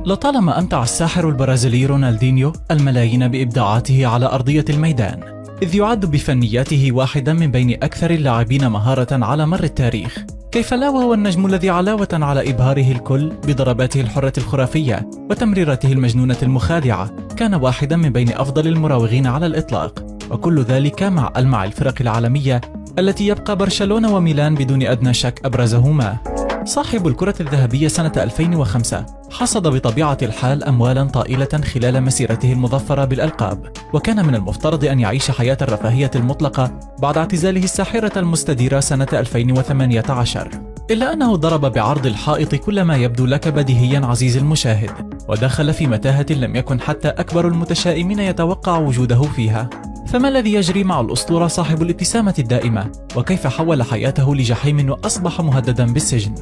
لطالما أمتع الساحر البرازيلي رونالدينيو الملايين بإبداعاته على أرضية الميدان، إذ يعد بفنياته واحدا من بين أكثر اللاعبين مهارة على مر التاريخ. كيف لا وهو النجم الذي علاوة على إبهاره الكل بضرباته الحرة الخرافية وتمريراته المجنونة المخادعة، كان واحدا من بين أفضل المراوغين على الإطلاق، وكل ذلك مع ألمع الفرق العالمية التي يبقى برشلونة وميلان بدون أدنى شك أبرزهما. صاحب الكرة الذهبية سنة 2005 حصد بطبيعة الحال أموالا طائلة خلال مسيرته المظفرة بالألقاب، وكان من المفترض أن يعيش حياة الرفاهية المطلقة بعد اعتزاله الساحرة المستديرة سنة 2018. إلا أنه ضرب بعرض الحائط كل ما يبدو لك بديهيا عزيزي المشاهد، ودخل في متاهة لم يكن حتى أكبر المتشائمين يتوقع وجوده فيها. فما الذي يجري مع الأسطورة صاحب الابتسامة الدائمة؟ وكيف حول حياته لجحيم وأصبح مهددا بالسجن؟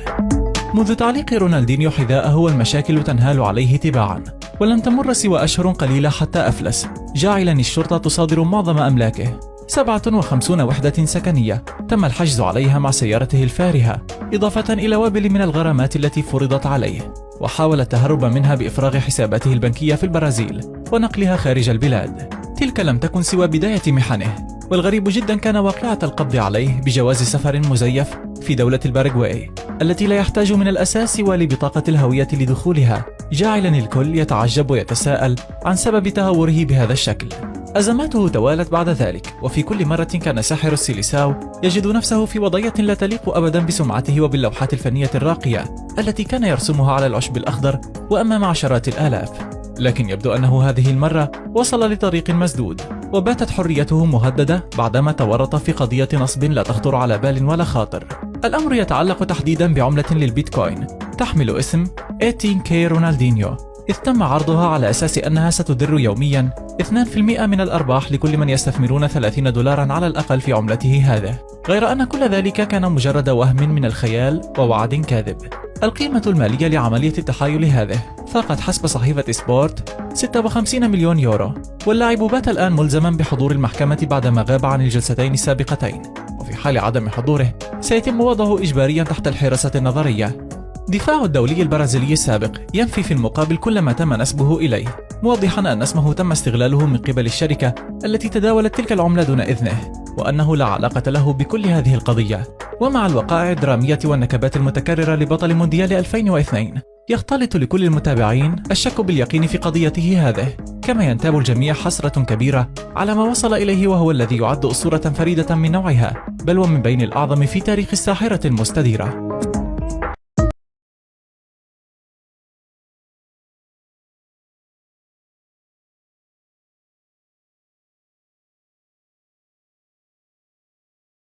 منذ تعليق رونالدينيو حذاءه والمشاكل تنهال عليه تباعا، ولن تمر سوى أشهر قليلة حتى أفلس، جاعلا الشرطة تصادر معظم أملاكه. 57 وحدة سكنية تم الحجز عليها مع سيارته الفارهة، إضافة إلى وابل من الغرامات التي فرضت عليه، وحاول التهرب منها بإفراغ حساباته البنكية في البرازيل ونقلها خارج البلاد. تلك لم تكن سوى بداية محنه، والغريب جدا كان واقعة القبض عليه بجواز سفر مزيف في دولة الباراغواي التي لا يحتاج من الأساس ولبطاقة الهوية لدخولها، جاعلا الكل يتعجب ويتساءل عن سبب تهوره بهذا الشكل. أزماته توالت بعد ذلك، وفي كل مرة كان ساحر السيليساو يجد نفسه في وضعية لا تليق أبدا بسمعته وباللوحات الفنية الراقية التي كان يرسمها على العشب الأخضر وأمام عشرات الآلاف. لكن يبدو أنه هذه المرة وصل لطريق مسدود، وباتت حريته مهددة بعدما تورط في قضية نصب لا تخطر على بال ولا خاطر. الأمر يتعلق تحديدا بعملة للبيتكوين تحمل اسم 18K رونالدينيو، إذ تم عرضها على أساس أنها ستدر يوميا 2% من الأرباح لكل من يستثمرون $30 على الأقل في عملته هذه، غير أن كل ذلك كان مجرد وهم من الخيال ووعد كاذب. القيمة المالية لعملية التحايل هذه فاقت حسب صحيفة سبورت 56 مليون يورو، واللاعب بات الآن ملزما بحضور المحكمة بعدما غاب عن الجلستين السابقتين، وفي حال عدم حضوره سيتم وضعه إجباريا تحت الحراسة النظرية. دفاع الدولي البرازيلي السابق ينفي في المقابل كل ما تم نسبه إليه، موضحا أن اسمه تم استغلاله من قبل الشركة التي تداولت تلك العملة دون إذنه، وأنه لا علاقة له بكل هذه القضية. ومع الوقائع الدرامية والنكبات المتكررة لبطل مونديال 2002 يختلط لكل المتابعين الشك باليقين في قضيته هذه، كما ينتاب الجميع حسرة كبيرة على ما وصل إليه، وهو الذي يعد أسطورة فريدة من نوعها، بل ومن بين الأعظم في تاريخ الساحرة المستديرة.